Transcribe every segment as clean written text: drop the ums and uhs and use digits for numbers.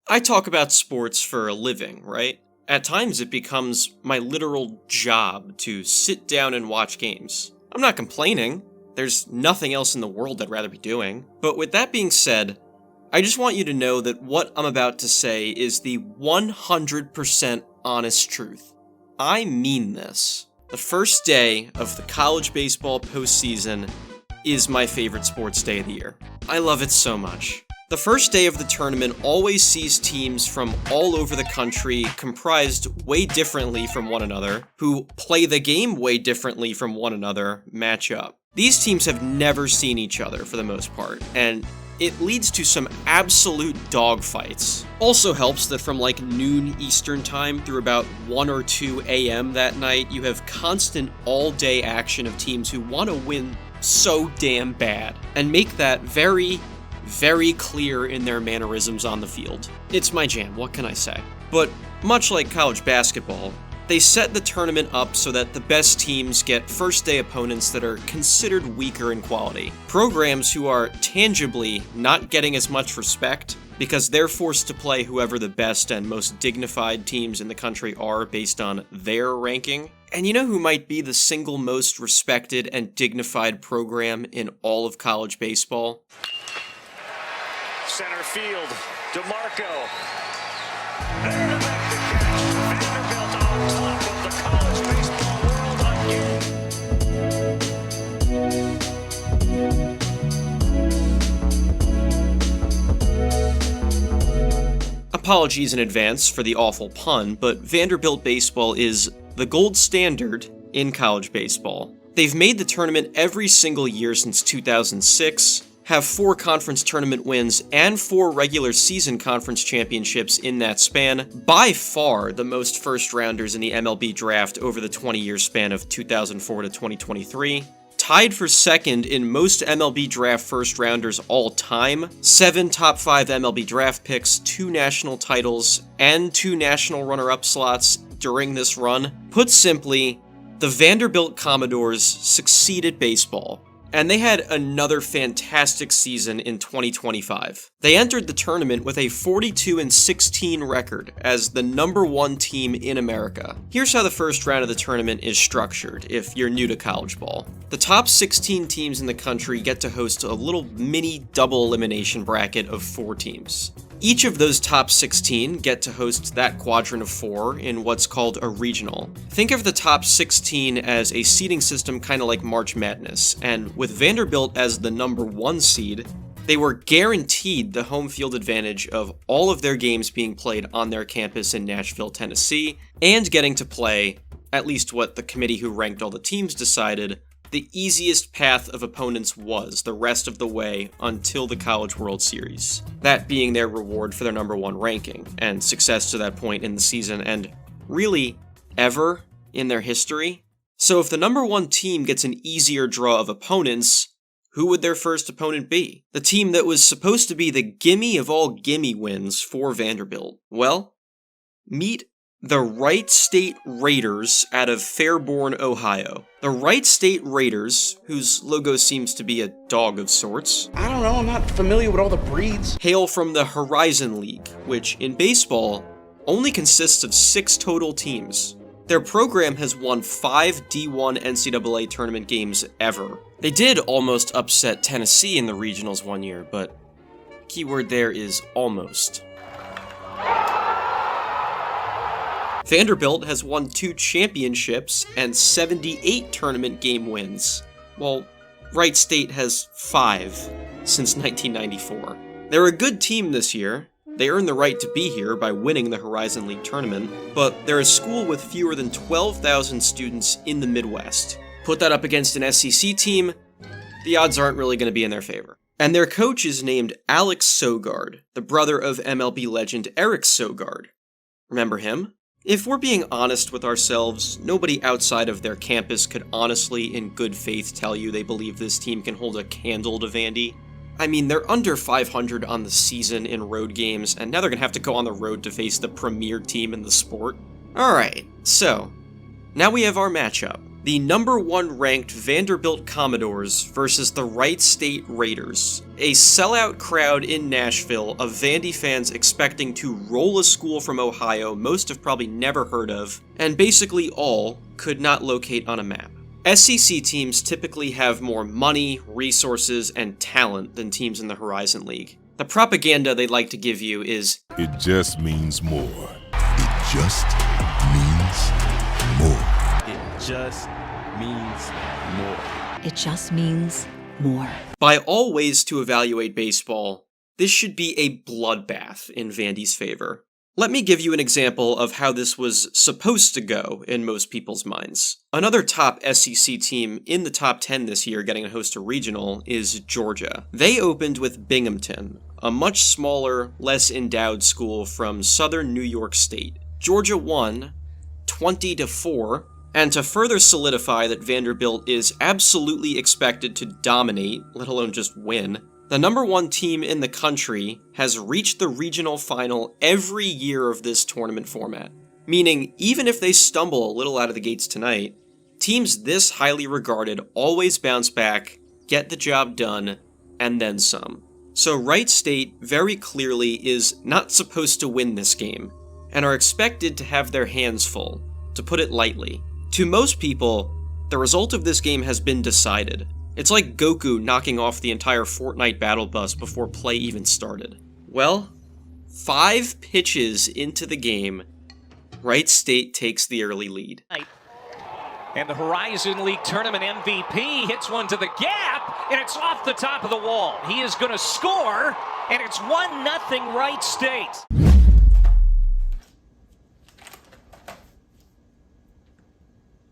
I talk about sports for a living, right? At times it becomes my literal job to sit down and watch games. I'm not complaining. There's nothing else in the world I'd rather be doing. But with that being said, I just want you to know that what I'm about to say is the 100% honest truth. I mean this. The first day of the college baseball postseason is my favorite sports day of the year. I love it so much. The first day of the tournament always sees teams from all over the country comprised way differently from one another, who play the game way differently from one another, match up. These teams have never seen each other for the most part, and it leads to some absolute dogfights. Also helps that from like noon Eastern time through about 1 or 2 a.m. that night, you have constant all-day action of teams who want to win so damn bad, and make that very clear in their mannerisms on the field. It's my jam, what can I say? But much like college basketball, they set the tournament up so that the best teams get first-day opponents that are considered weaker in quality. Programs who are tangibly not getting as much respect because they're forced to play whoever the best and most dignified teams in the country are based on their ranking. And you know who might be the single most respected and dignified program in all of college baseball? Center field, DeMarco. There to make the catch. Vanderbilt on top of the college baseball world again. Apologies in advance for the awful pun, but Vanderbilt baseball is the gold standard in college baseball. They've made the tournament every single year since 2006, have 4 conference tournament wins and 4 regular season conference championships in that span, by far the most first-rounders in the MLB draft over the 20-year span of 2004 to 2023, tied for second in most MLB draft first-rounders all time, 7 top 5 MLB draft picks, 2 national titles, and 2 national runner-up slots during this run. Put simply, the Vanderbilt Commodores succeed at baseball, and they had another fantastic season in 2025. They entered the tournament with a 42-16 record as the #1 team in America. Here's how the first round of the tournament is structured, if you're new to college ball. The top 16 teams in the country get to host a little mini double elimination bracket of 4 teams. Each of those top 16 get to host that quadrant of 4 in what's called a regional. Think of the top 16 as a seeding system kind of like March Madness, and with Vanderbilt as the #1 seed, they were guaranteed the home field advantage of all of their games being played on their campus in Nashville, Tennessee, and getting to play, at least what the committee who ranked all the teams decided, the easiest path of opponents was the rest of the way until the College World Series. That being their reward for their #1 ranking, and success to that point in the season, and really, ever in their history. So if the #1 team gets an easier draw of opponents, who would their first opponent be? The team that was supposed to be the gimme of all gimme wins for Vanderbilt. Well, meet the Wright State Raiders out of Fairborn, Ohio. The Wright State Raiders, whose logo seems to be a dog of sorts, I don't know, I'm not familiar with all the breeds, hail from the Horizon League, which in baseball only consists of 6 total teams. Their program has won 5 D1 NCAA tournament games ever. They did almost upset Tennessee in the regionals one year, but keyword there is almost. Vanderbilt has won 2 championships and 78 tournament game wins, while Wright State has 5 since 1994. They're a good team this year. They earned the right to be here by winning the Horizon League tournament, but they're a school with fewer than 12,000 students in the Midwest. Put that up against an SEC team, the odds aren't really going to be in their favor. And their coach is named Alex Sogard, the brother of MLB legend Eric Sogard. Remember him? If we're being honest with ourselves, nobody outside of their campus could honestly, in good faith, tell you they believe this team can hold a candle to Vandy. I mean, they're under 500 on the season in road games, and now they're gonna have to go on the road to face the premier team in the sport. Alright, so, now we have our matchup. The number 1 ranked Vanderbilt Commodores versus the Wright State Raiders. A sellout crowd in Nashville of Vandy fans expecting to roll a school from Ohio most have probably never heard of, and basically all could not locate on a map. SEC teams typically have more money, resources, and talent than teams in the Horizon League. The propaganda they'd like to give you is, it just means more. It just means more. It just means more. It just means more. By all ways to evaluate baseball, this should be a bloodbath in Vandy's favor. Let me give you an example of how this was supposed to go in most people's minds. Another top SEC team in the top 10 this year getting to host a regional is Georgia. They opened with Binghamton, a much smaller, less endowed school from southern New York State. Georgia won 20-4, and to further solidify that Vanderbilt is absolutely expected to dominate, let alone just win, the number 1 team in the country has reached the regional final every year of this tournament format. Meaning, even if they stumble a little out of the gates tonight, teams this highly regarded always bounce back, get the job done, and then some. So Wright State very clearly is not supposed to win this game, and are expected to have their hands full, to put it lightly. To most people, the result of this game has been decided. It's like Goku knocking off the entire Fortnite battle bus before play even started. Well, 5 pitches into the game, Wright State takes the early lead. And the Horizon League Tournament MVP hits one to the gap, and it's off the top of the wall. He is going to score, and it's 1-0 Wright State.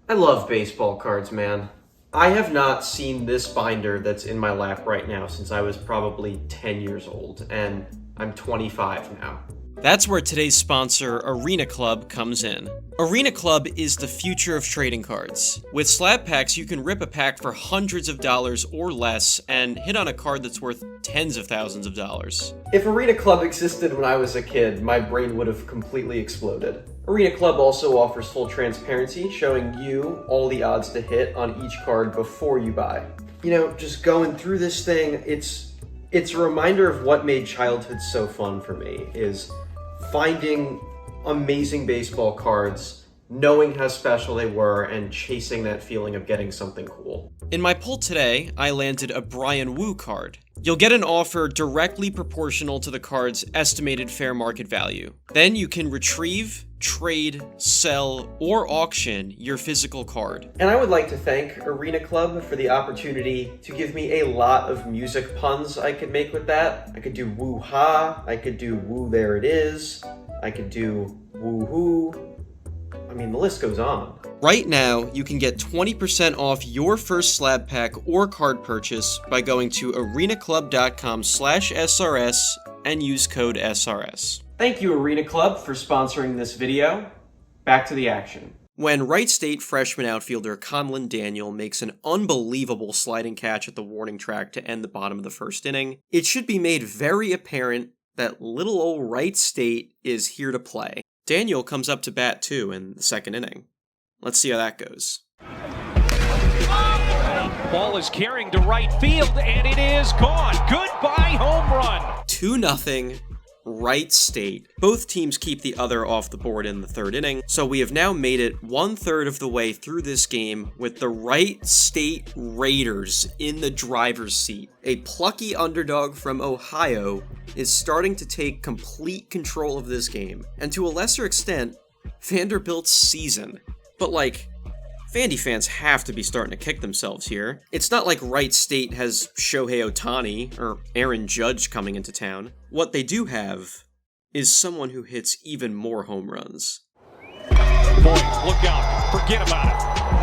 I love baseball cards, man. I have not seen this binder that's in my lap right now since I was probably 10 years old, and I'm 25 now. That's where today's sponsor, Arena Club, comes in. Arena Club is the future of trading cards. With slab packs, you can rip a pack for hundreds of dollars or less and hit on a card that's worth tens of thousands of dollars. If Arena Club existed when I was a kid, my brain would have completely exploded. Arena Club also offers full transparency, showing you all the odds to hit on each card before you buy. You know, just going through this thing, it's a reminder of what made childhood so fun for me, is finding amazing baseball cards, knowing how special they were, and chasing that feeling of getting something cool. In my pull today, I landed a Brian Wu card. You'll get an offer directly proportional to the card's estimated fair market value. Then you can retrieve, trade, sell, or auction your physical card. And I would like to thank Arena Club for the opportunity to give me a lot of music puns I could make with that. I could do woo-ha, I could do woo there it is, I could do woo-hoo. I mean, the list goes on. Right now, you can get 20% off your first slab pack or card purchase by going to arenaclub.com/SRS and use code SRS. Thank you, Arena Club, for sponsoring this video. Back to the action. When Wright State freshman outfielder Conlon Daniel makes an unbelievable sliding catch at the warning track to end the bottom of the first inning, it should be made very apparent that little old Wright State is here to play. Daniel comes up to bat too in the second inning. Let's see how that goes. Ball is carrying to right field, and it is gone. Goodbye home run. 2-0, Wright State. Both teams keep the other off the board in the third inning, so we have now made it 1/3 of the way through this game with the Wright State Raiders in the driver's seat. A plucky underdog from Ohio is starting to take complete control of this game, and to a lesser extent, Vanderbilt's season. But like, Vandy fans have to be starting to kick themselves here. It's not like Wright State has Shohei Ohtani or Aaron Judge coming into town. What they do have is someone who hits even more home runs. Boys, look out. Forget about it.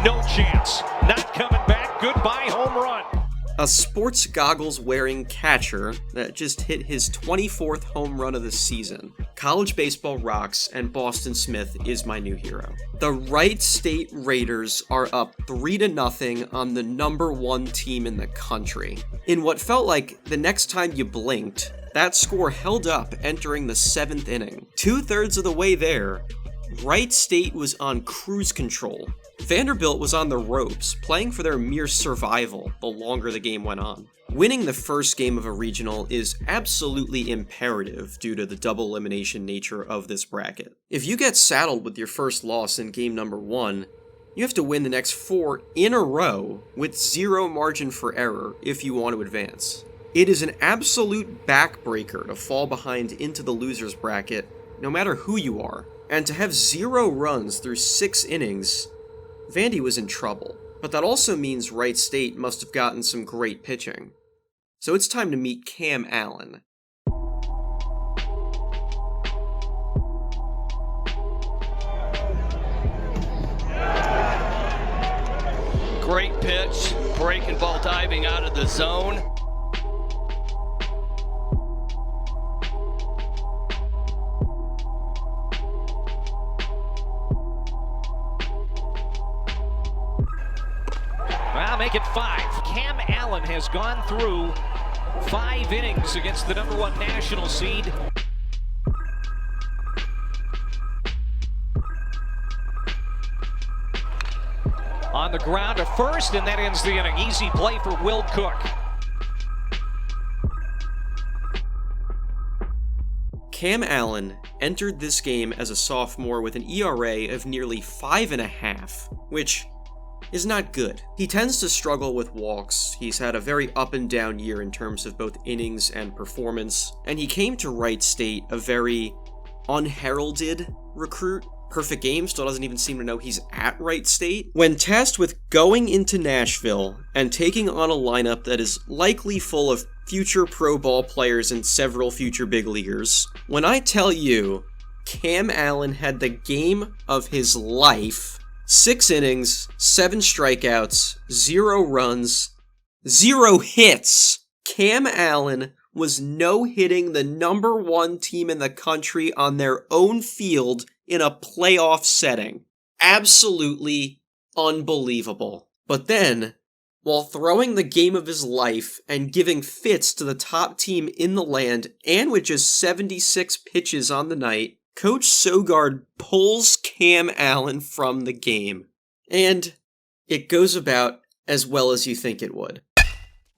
No chance. Not coming back. Goodbye home run. A sports goggles wearing catcher that just hit his 24th home run of the season. College baseball rocks, and Boston Smith is my new hero. The Wright State Raiders are up 3-0 on the number 1 team in the country. In what felt like the next time you blinked, that score held up entering the 7th inning. 2/3 of the way there, Wright State was on cruise control. Vanderbilt was on the ropes, playing for their mere survival the longer the game went on. Winning the first game of a regional is absolutely imperative due to the double elimination nature of this bracket. If you get saddled with your first loss in game number 1, you have to win the next 4 in a row with zero margin for error if you want to advance. It is an absolute backbreaker to fall behind into the losers bracket, no matter who you are. And to have 0 runs through 6 innings, Vandy was in trouble. But that also means Wright State must have gotten some great pitching. So it's time to meet Cam Allen. Great pitch, breaking ball diving out of the zone. Well, make it 5. Cam Allen has gone through 5 innings against the number 1 national seed. On the ground to first, and that ends the inning. Easy play for Will Cook. Cam Allen entered this game as a sophomore with an ERA of nearly 5.5, which is not good. He tends to struggle with walks. He's had a very up and down year in terms of both innings and performance, and he came to Wright State a very unheralded recruit. Perfect Game still doesn't even seem to know he's at Wright State. When tasked with going into Nashville and taking on a lineup that is likely full of future pro ball players and several future big leaguers, when I tell you Cam Allen had the game of his life, 6 innings, 7 strikeouts, 0 runs, 0 hits. Cam Allen was no-hitting the number 1 team in the country on their own field in a playoff setting. Absolutely unbelievable. But then, while throwing the game of his life and giving fits to the top team in the land, and with just 76 pitches on the night, Coach Sogard pulls Cam Allen from the game. And it goes about as well as you think it would.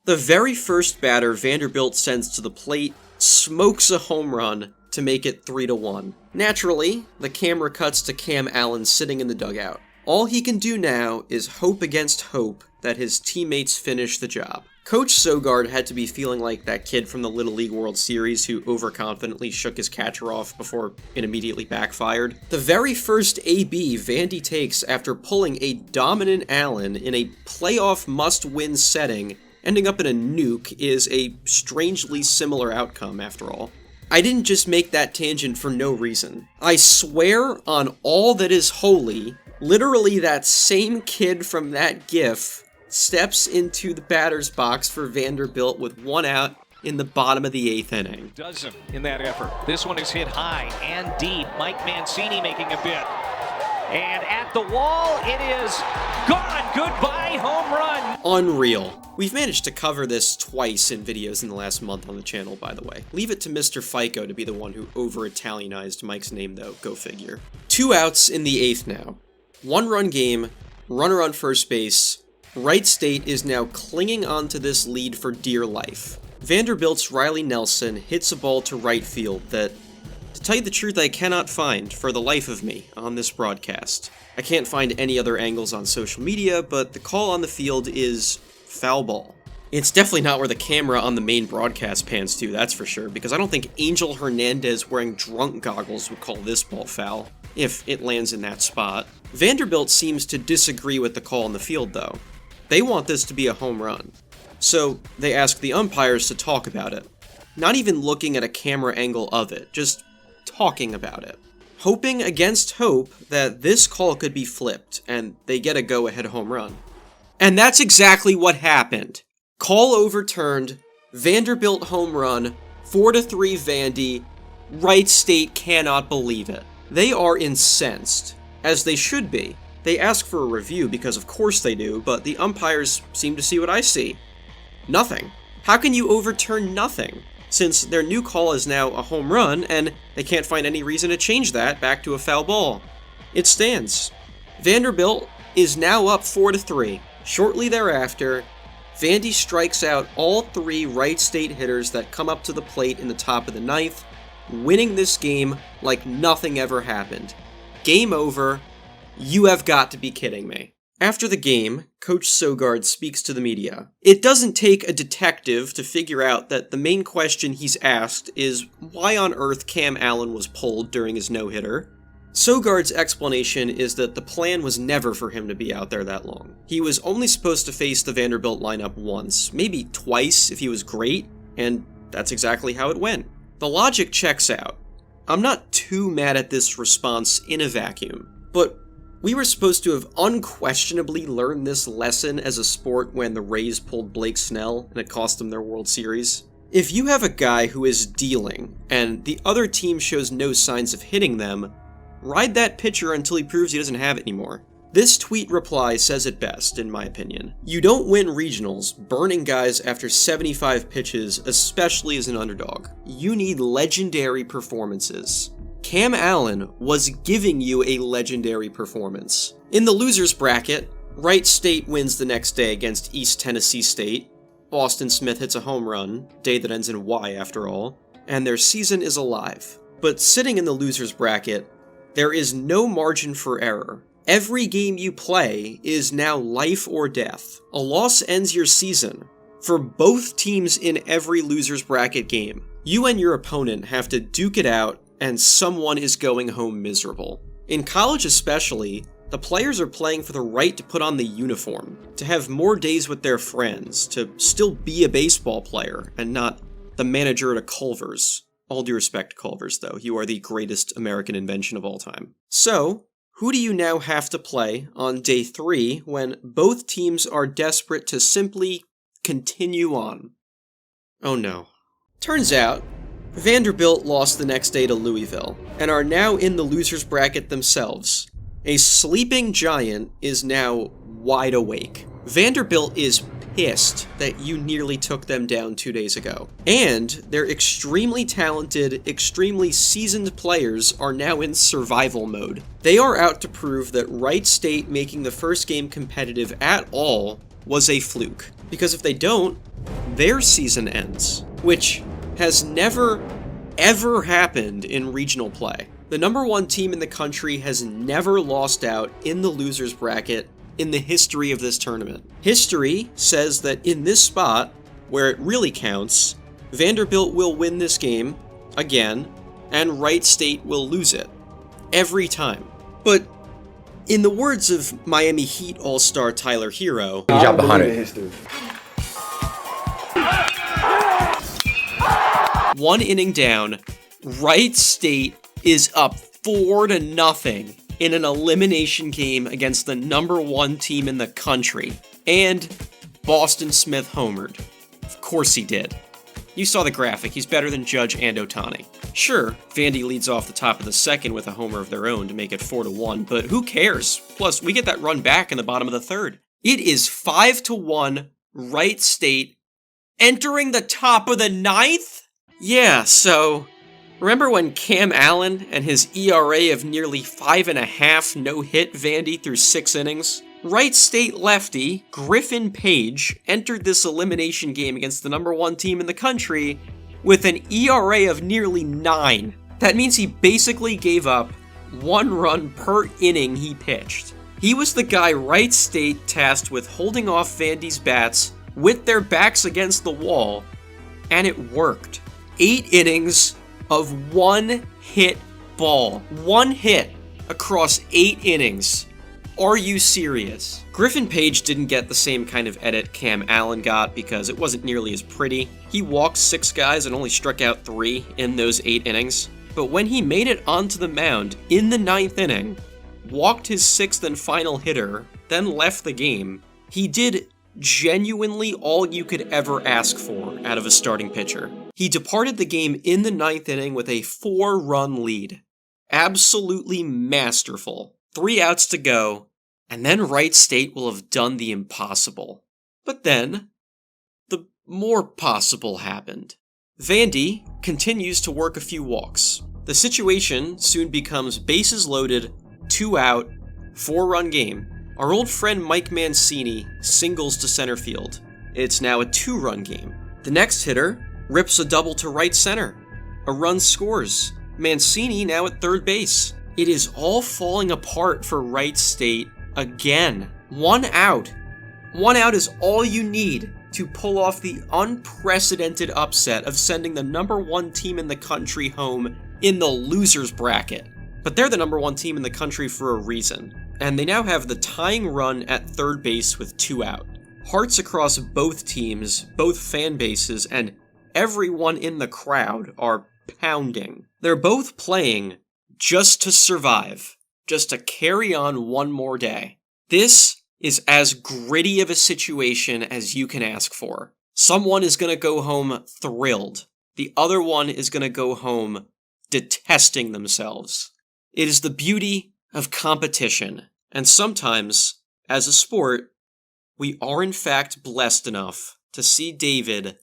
The very first batter Vanderbilt sends to the plate smokes a home run to make it 3-1. Naturally, the camera cuts to Cam Allen sitting in the dugout. All he can do now is hope against hope that his teammates finish the job. Coach Sogard had to be feeling like that kid from the Little League World Series who overconfidently shook his catcher off before it immediately backfired. The very first AB Vandy takes after pulling a dominant Allen in a playoff must-win setting, ending up in a nuke, is a strangely similar outcome after all. I didn't just make that tangent for no reason. I swear on all that is holy, literally that same kid from that GIF steps into the batter's box for Vanderbilt with 1 out in the bottom of the 8th inning. Doesn't in that effort. This one is hit high and deep. Mike Mancini making a bid. And at the wall, it is gone. Goodbye, home run. Unreal. We've managed to cover this twice in videos in the last month on the channel, by the way. Leave it to Mr. FICO to be the one who over-Italianized Mike's name, though. Go figure. 2 outs in the 8th now. 1-run game, runner on first base. Wright State is now clinging onto this lead for dear life. Vanderbilt's Riley Nelson hits a ball to right field that, to tell you the truth, I cannot find for the life of me on this broadcast. I can't find any other angles on social media, but the call on the field is foul ball. It's definitely not where the camera on the main broadcast pans to, that's for sure, because I don't think Angel Hernandez wearing drunk goggles would call this ball foul, if it lands in that spot. Vanderbilt seems to disagree with the call on the field, though. They want this to be a home run. So they ask the umpires to talk about it. Not even looking at a camera angle of it, just talking about it. Hoping against hope that this call could be flipped, and they get a go-ahead home run. And that's exactly what happened. Call overturned, Vanderbilt home run, 4-3 Vandy. Wright State cannot believe it. They are incensed, as they should be. They ask for a review because of course they do, but the umpires seem to see what I see. Nothing. How can you overturn nothing? Since their new call is now a home run, and they can't find any reason to change that back to a foul ball. It stands. Vanderbilt is now up 4-3. Shortly thereafter, Vandy strikes out all 3 Wright State hitters that come up to the plate in the top of the 9th, winning this game like nothing ever happened. Game over. You have got to be kidding me. After the game, Coach Sogard speaks to the media. It doesn't take a detective to figure out that the main question he's asked is why on earth Cam Allen was pulled during his no-hitter. Sogard's explanation is that the plan was never for him to be out there that long. He was only supposed to face the Vanderbilt lineup once, maybe twice if he was great, and that's exactly how it went. The logic checks out. I'm not too mad at this response in a vacuum, but we were supposed to have unquestionably learned this lesson as a sport when the Rays pulled Blake Snell and it cost them their World Series. If you have a guy who is dealing and the other team shows no signs of hitting them, ride that pitcher until he proves he doesn't have it anymore. This tweet reply says it best, in my opinion. You don't win regionals burning guys after 75 pitches, especially as an underdog. You need legendary performances. Cam Allen was giving you a legendary performance. In the losers bracket, Wright State wins the next day against East Tennessee State. Boston Smith hits a home run, day that ends in Y after all, and their season is alive. But sitting in the losers bracket, there is no margin for error. Every game you play is now life or death. A loss ends your season. For both teams in every losers bracket game, you and your opponent have to duke it out, and someone is going home miserable. In college especially, the players are playing for the right to put on the uniform, to have more days with their friends, to still be a baseball player, and not the manager at a Culver's. All due respect to Culver's, though. You are the greatest American invention of all time. So, who do you now have to play on day 3 when both teams are desperate to simply continue on? Oh no. Turns out, Vanderbilt lost the next day to Louisville, and are now in the losers bracket themselves. A sleeping giant is now wide awake. Vanderbilt is pissed that you nearly took them down 2 days ago. And their extremely talented, extremely seasoned players are now in survival mode. They are out to prove that Wright State making the first game competitive at all was a fluke. Because if they don't, their season ends. Which has never, ever happened in regional play. The number 1 team in the country has never lost out in the losers bracket in the history of this tournament. History says that in this spot, where it really counts, Vanderbilt will win this game, again, and Wright State will lose it. Every time. But, in the words of Miami Heat All-Star Tyler Hero, Good job behind it. 1 inning down, Wright State is up 4-0 in an elimination game against the number 1 team in the country. And Boston Smith homered. Of course he did. You saw the graphic, he's better than Judge and Ohtani. Sure, Vandy leads off the top of the second with a homer of their own to make it 4-1, but who cares? Plus, we get that run back in the bottom of the 3rd. It is 5-1 Wright State entering the top of the 9th? Yeah, so remember when Cam Allen and his ERA of nearly 5.5 no-hit Vandy through 6 innings? Wright State lefty Griffin Page entered this elimination game against the number 1 team in the country with an ERA of nearly 9. That means he basically gave up 1 run per inning he pitched. He was the guy Wright State tasked with holding off Vandy's bats with their backs against the wall, and it worked. 8 innings of 1 hit ball. 1 hit across 8 innings. Are you serious? Griffin Page didn't get the same kind of edit Cam Allen got because it wasn't nearly as pretty. He walked 6 guys and only struck out 3 in those 8 innings. But when he made it onto the mound in the 9th inning, walked his 6th and final hitter, then left the game, he did genuinely all you could ever ask for out of a starting pitcher. He departed the game in the 9th inning with a 4-run lead. Absolutely masterful. 3 outs to go, and then Wright State will have done the impossible. But then, the more possible happened. Vandy continues to work a few walks. The situation soon becomes bases loaded, 2 out, 4-run game. Our old friend Mike Mancini singles to center field. It's now a 2-run game. The next hitter rips a double to right center. A run scores. Mancini now at third base. It is all falling apart for Wright State again. 1 out. 1 out is all you need to pull off the unprecedented upset of sending the number 1 team in the country home in the loser's bracket. But they're the number 1 team in the country for a reason, and they now have the tying run at third base with 2 out. Hearts across both teams, both fan bases, and everyone in the crowd are pounding. They're both playing just to survive, just to carry on one more day. This is as gritty of a situation as you can ask for. Someone is going to go home thrilled. The other one is going to go home detesting themselves. It is the beauty of competition, and sometimes, as a sport, we are in fact blessed enough to see David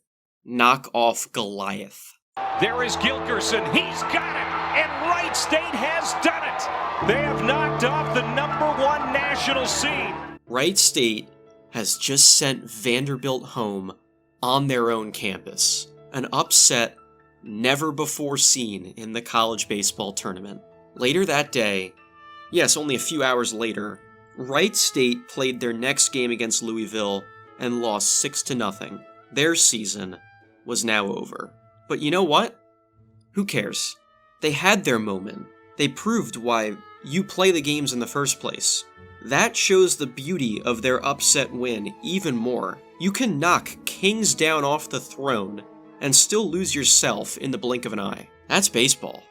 knock off Goliath. There is Gilkerson. He's got it, and Wright State has done it. They have knocked off the number 1 national seed. Wright State has just sent Vanderbilt home on their own campus. An upset never before seen in the college baseball tournament. Later that day, yes, only a few hours later, Wright State played their next game against Louisville and lost 6-0. Their season was now over. But you know what? Who cares? They had their moment. They proved why you play the games in the first place. That shows the beauty of their upset win even more. You can knock kings down off the throne and still lose yourself in the blink of an eye. That's baseball.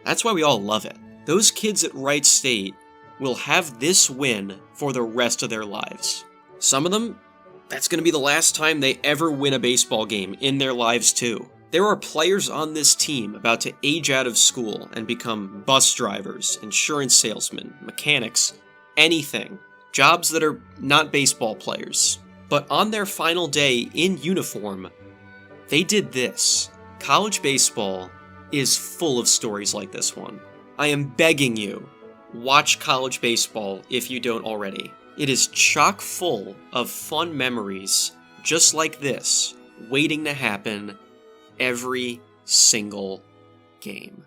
That's why we all love it. Those kids at Wright State will have this win for the rest of their lives. Some of them, that's going to be the last time they ever win a baseball game in their lives too. There are players on this team about to age out of school and become bus drivers, insurance salesmen, mechanics, anything. Jobs that are not baseball players. But on their final day in uniform, they did this. College baseball is full of stories like this one. I am begging you, watch college baseball if you don't already. It is chock full of fun memories just like this, waiting to happen every single game.